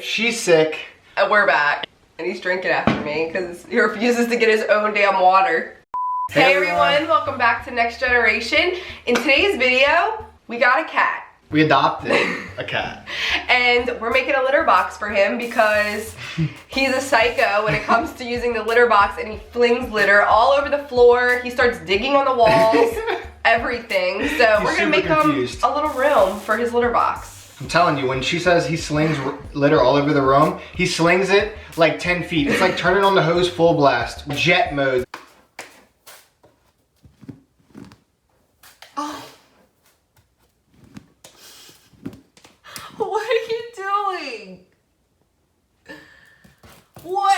She's sick. And we're back. And he's drinking after me because he refuses to get his own damn water. Hey everyone, welcome back to Next Generation. In today's video, we got a cat. We adopted a cat. And we're making a litter box for him because he's a psycho when it comes to using the litter box, and he flings litter all over the floor. He starts digging on the walls, everything. So we're gonna make him a little room for his litter box. I'm telling you, when she says he slings litter all over the room, he slings it like 10 feet. It's like turning on the hose full blast, jet mode. Oh. What are you doing? What?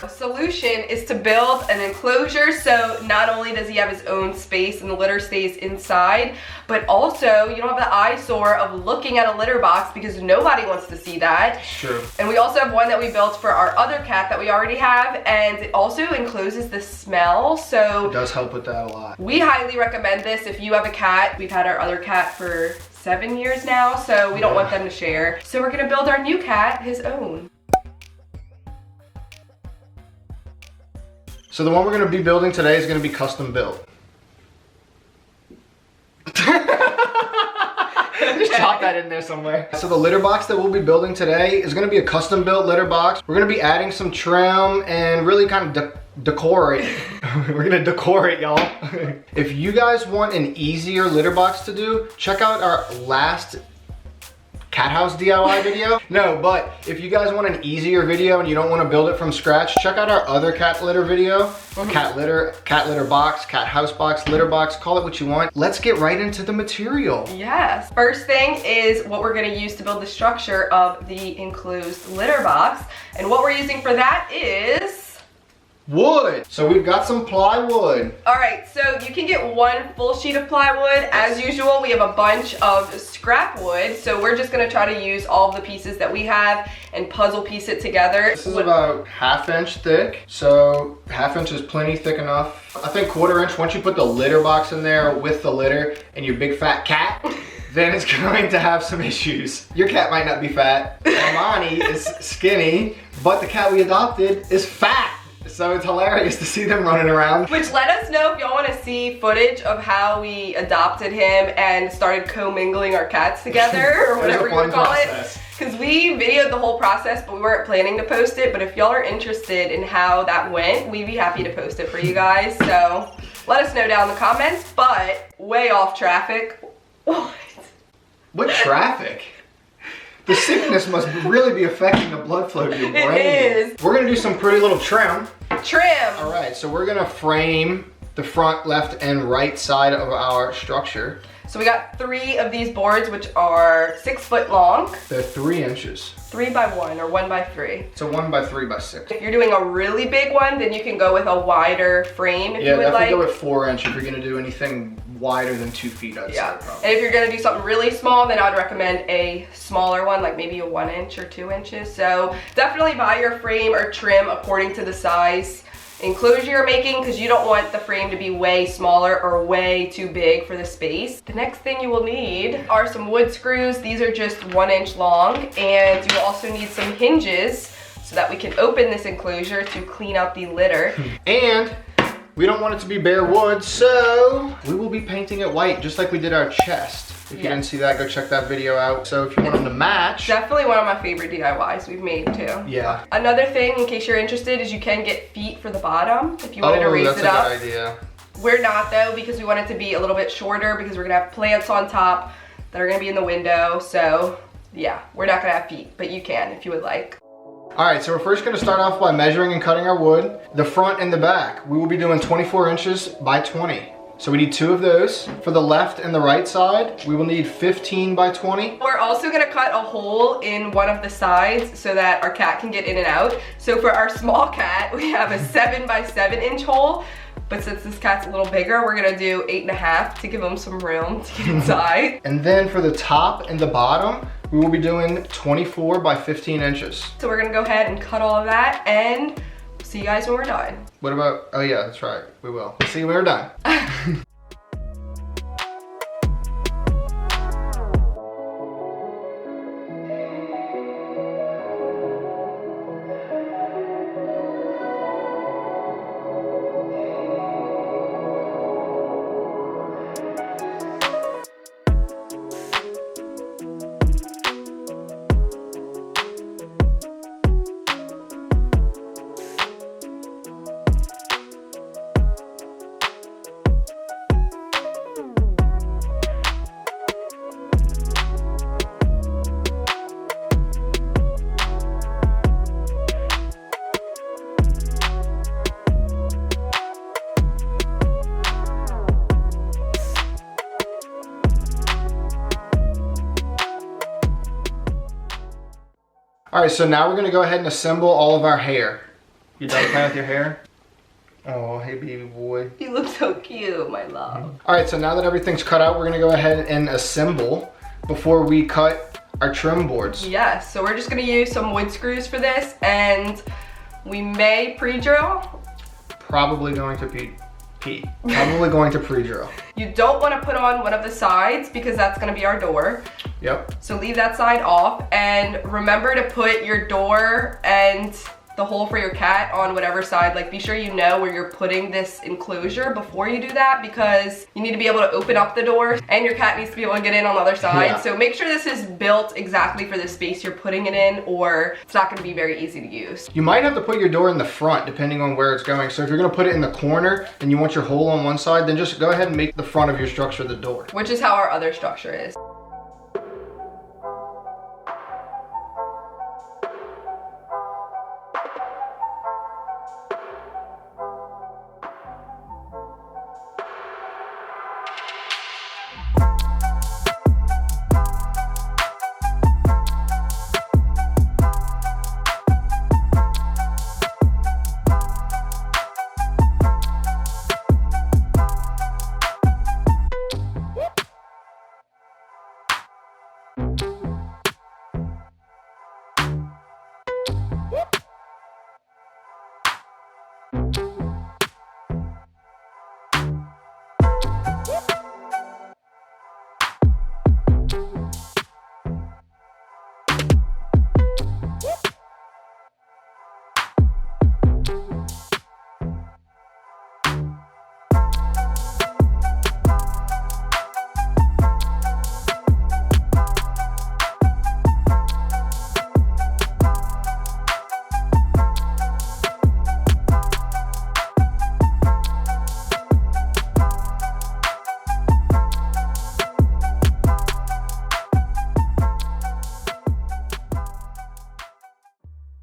The solution is to build an enclosure so not only does he have his own space and the litter stays inside, but also you don't have the eyesore of looking at a litter box because nobody wants to see that. It's true. And we also have one that we built for our other cat that we already have, and it also encloses the smell, so it does help with that a lot. We highly recommend this if you have a cat. We've had our other cat for 7 years now, so we don't want them to share. So we're gonna build our new cat his own. So the one we're gonna be building today is gonna be custom built. Just chop that in there somewhere. So the litter box that we'll be building today is gonna be a custom built litter box. We're gonna be adding some trim and really kind of decorate. We're gonna decorate, y'all. If you guys want an easier litter box to do, check out our last cat house DIY video. No, but if you guys want an easier video and you don't want to build it from scratch, check out our other cat litter video. Cat litter box, cat house box, litter box, call it what you want. Let's get right into the material. Yes. First thing is what we're gonna use to build the structure of the enclosed litter box. And what we're using for that is wood. So we've got some plywood. All right, so you can get one full sheet of plywood. As usual, we have a bunch of scrap wood, so we're just gonna try to use all of the pieces that we have and puzzle piece it together. This is about 1/2 inch thick, so 1/2 inch is plenty thick enough. I think 1/4 inch, once you put the litter box in there with the litter and your big fat cat, then it's going to have some issues. Your cat might not be fat. Armani is skinny, but the cat we adopted is fat. So it's hilarious to see them running around. Which, let us know if y'all want to see footage of how we adopted him and started commingling our cats together, or whatever you want to call it. Because we videoed the whole process, but we weren't planning to post it. But if y'all are interested in how that went, we'd be happy to post it for you guys. So let us know down in the comments. But way off traffic. What traffic? The sickness must really be affecting the blood flow to your brain. It is. We're gonna do some pretty little trim. Trim. All right, so we're gonna frame the front, left, and right side of our structure. So we got 3 of these boards, which are 6 foot long. They're 3 inches. 3 by 1 or 1 by 3. It's a 1 by 3 by 6. If you're doing a really big one, then you can go with a wider frame if you would like. Yeah, definitely go with 4 inch if you're gonna do anything wider than 2 feet, I'd say. And if you're gonna do something really small, then I'd recommend a smaller one, like maybe a 1 inch or 2 inches. So definitely buy your frame or trim according to the size enclosure you're making, because you don't want the frame to be way smaller or way too big for the space. The next thing you will need are some wood screws. These are just 1 inch long, and you will also need some hinges so that we can open this enclosure to clean out the litter. And we don't want it to be bare wood, so we will be painting it white, just like we did our chest. If you didn't see that, go check that video out. So if you want them to match. Definitely one of my favorite DIYs we've made too. Yeah. Another thing, in case you're interested, is you can get feet for the bottom if you wanted to raise it up. That's a good idea. We're not though, because we want it to be a little bit shorter, because we're gonna have plants on top that are gonna be in the window. So yeah, we're not gonna have feet, but you can if you would like. All right, so we're first gonna start off by measuring and cutting our wood. The front and the back, we will be doing 24 inches by 20. So we need 2 of those. For the left and the right side, we will need 15 by 20. We're also gonna cut a hole in one of the sides so that our cat can get in and out. So for our small cat, we have a 7 by 7 inch hole. But since this cat's a little bigger, we're gonna do 8.5 to give him some room to get inside. And then for the top and the bottom, we will be doing 24 by 15 inches. So we're gonna go ahead and cut all of that, and see you guys when we're done. What about, oh yeah, that's right, we will. See you when we're done. All right, so now we're gonna go ahead and assemble all of our hair. You done playing with your hair? Oh, hey baby boy. You look so cute, my love. All right, so now that everything's cut out, we're gonna go ahead and assemble before we cut our trim boards. Yes, so we're just gonna use some wood screws for this, and we may pre-drill. Probably going to Probably going to pre-drill. You don't want to put on one of the sides because that's going to be our door. Yep. So leave that side off, and remember to put your door and the hole for your cat on whatever side. Like, be sure you know where you're putting this enclosure before you do that, because you need to be able to open up the door and your cat needs to be able to get in on the other side. Yeah. So make sure this is built exactly for the space you're putting it in, or it's not going to be very easy to use. You might have to put your door in the front depending on where it's going. So if you're going to put it in the corner and you want your hole on one side, then just go ahead and make the front of your structure the door. Which is how our other structure is.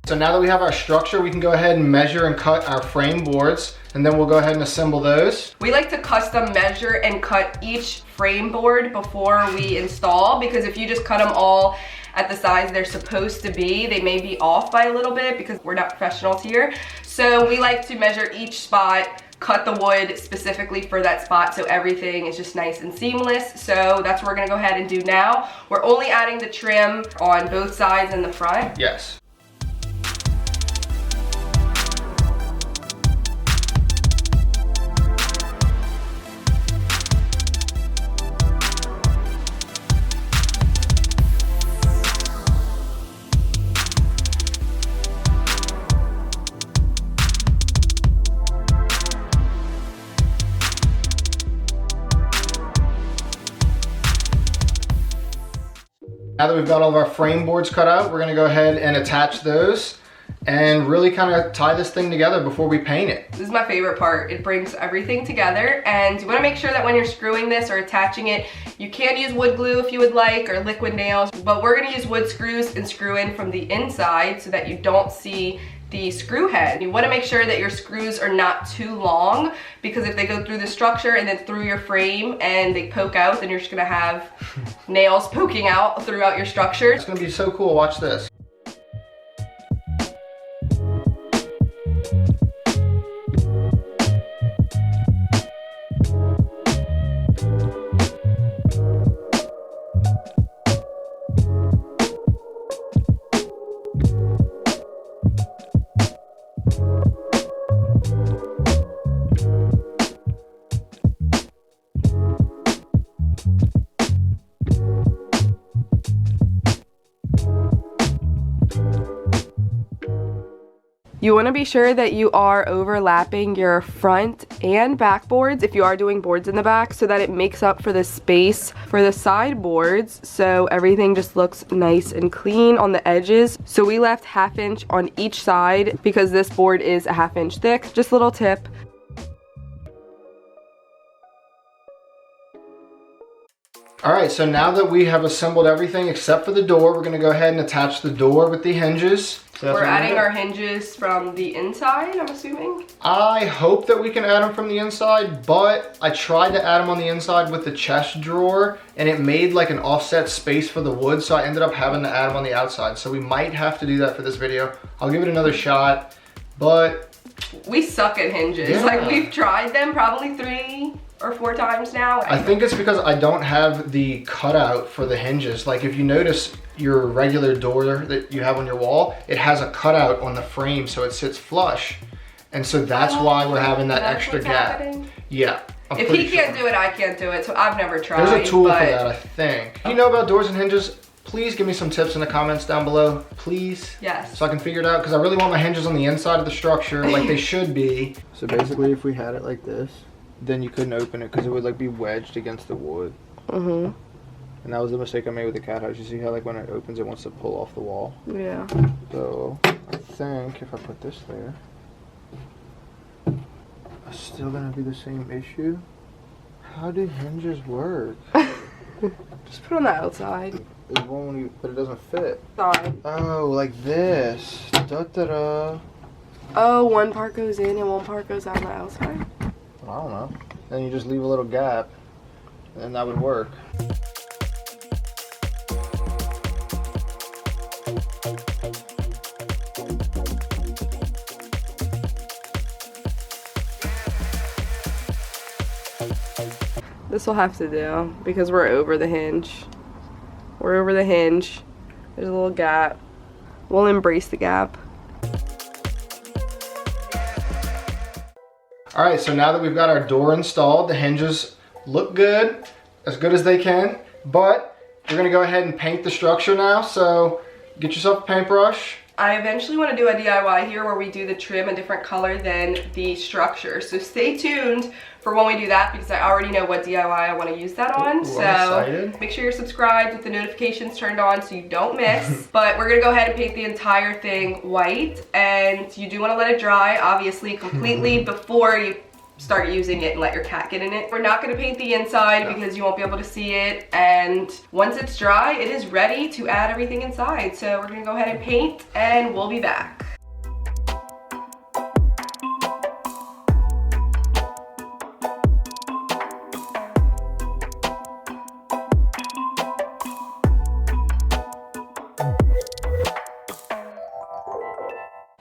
So now that we have our structure, we can go ahead and measure and cut our frame boards, and then we'll go ahead and assemble those. We like to custom measure and cut each frame board before we install, because if you just cut them all at the size they're supposed to be, they may be off by a little bit because we're not professionals here. So we like to measure each spot, cut the wood specifically for that spot so everything is just nice and seamless. So that's what we're gonna go ahead and do now. We're only adding the trim on both sides and the front. Yes. Now that we've got all of our frame boards cut out, we're gonna go ahead and attach those and really kind of tie this thing together before we paint it. This is my favorite part. It brings everything together, and you want to make sure that when you're screwing this or attaching it, you can use wood glue if you would like, or liquid nails, but we're going to use wood screws and screw in from the inside so that you don't see the screw head. You want to make sure that your screws are not too long, because if they go through the structure and then through your frame and they poke out, then you're just going to have nails poking out throughout your structure. It's going to be so cool. Watch this. You want to be sure that you are overlapping your front and back boards if you are doing boards in the back, so that it makes up for the space for the side boards, so everything just looks nice and clean on the edges. So we left 1/2 inch on each side because this board is a 1/2 inch thick. Just a little tip. All right, so now that we have assembled everything except for the door, we're gonna go ahead and attach the door with the hinges. So we're adding our hinges from the inside, I'm assuming. I hope that we can add them from the inside, but I tried to add them on the inside with the chest drawer and it made like an offset space for the wood, so I ended up having to add them on the outside. So we might have to do that for this video. I'll give it another shot, but... we suck at hinges. Yeah. Like, we've tried them probably 3 or 4 times now. I think it's because I don't have the cutout for the hinges. Like, if you notice your regular door that you have on your wall, it has a cutout on the frame so it sits flush. And so that's why we're having that extra gap. Happening? Yeah. If he can't do it, I can't do it. So I've never tried. There's a tool for that, I think. If you know about doors and hinges, please give me some tips in the comments down below, please. Yes. So I can figure it out, because I really want my hinges on the inside of the structure like they should be. So basically, if we had it like this, then you couldn't open it because it would like be wedged against the wood. Mm-hmm. And that was the mistake I made with the cat house. You see how like when it opens, it wants to pull off the wall? Yeah. So I think if I put this there, it's still gonna be the same issue. How do hinges work? Just put it on the outside. It won't, but it doesn't fit. Side. Oh, like this. Da-da-da. Oh, one part goes in and one part goes out on the outside? I don't know. Then you just leave a little gap, and that would work. This will have to do because we're over the hinge. We're over the hinge. There's a little gap. We'll embrace the gap. All right, so now that we've got our door installed, the hinges look good as they can, but we're gonna go ahead and paint the structure now. So get yourself a paintbrush. I eventually want to do a DIY here where we do the trim a different color than the structure. So stay tuned for when we do that because I already know what DIY I want to use that on. Ooh, so I'm excited. Make sure you're subscribed with the notifications turned on so you don't miss. But we're going to go ahead and paint the entire thing white. And you do want to let it dry, obviously, completely before you start using it and let your cat get in it. We're not going to paint the inside because you won't be able to see it, and once it's dry it is ready to add everything inside. So we're going to go ahead and paint and we'll be back.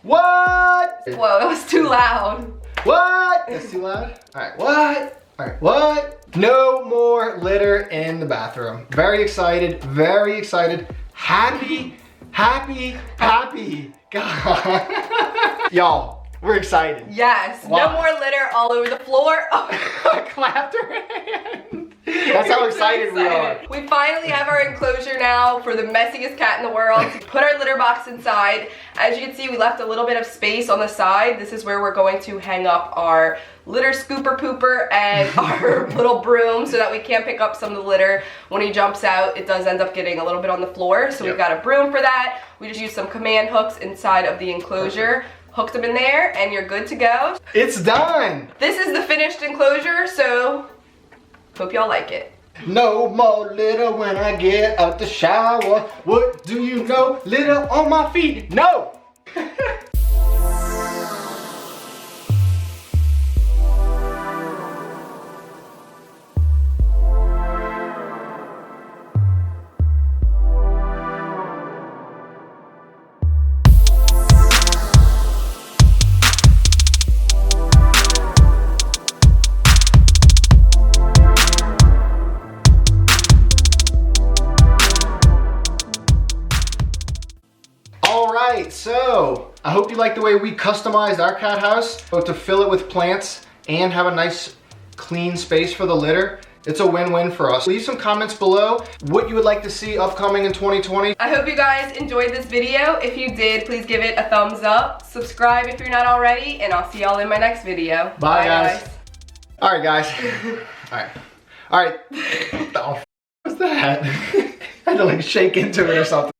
What? Whoa, that was too loud. What? That's too loud? All right, what? All right, what? No more litter in the bathroom. Very excited, very excited. Happy, happy, happy. God. Y'all, we're excited. Yes, Why? No more litter all over the floor. I clapped her hand. That's how excited we are. We finally have our enclosure now for the messiest cat in the world. Put our litter box inside. As you can see, we left a little bit of space on the side. This is where we're going to hang up our litter scooper pooper and our little broom so that we can't pick up some of the litter. When he jumps out, it does end up getting a little bit on the floor. So we've got a broom for that. We just use some command hooks inside of the enclosure. Hooked them in there and you're good to go. It's done. This is the finished enclosure, so hope y'all like it. No more litter when I get out the shower. What do you know? Litter on my feet. No. So I hope you like the way we customized our cat house, both to fill it with plants and have a nice clean space for the litter. It's a win-win for us. Leave some comments below what you would like to see upcoming in 2020. I hope you guys enjoyed this video. If you did, please give it a thumbs up. Subscribe if you're not already, and I'll see y'all in my next video. Bye guys. All right, guys. All right. What the f was that? I had to like shake into it or something.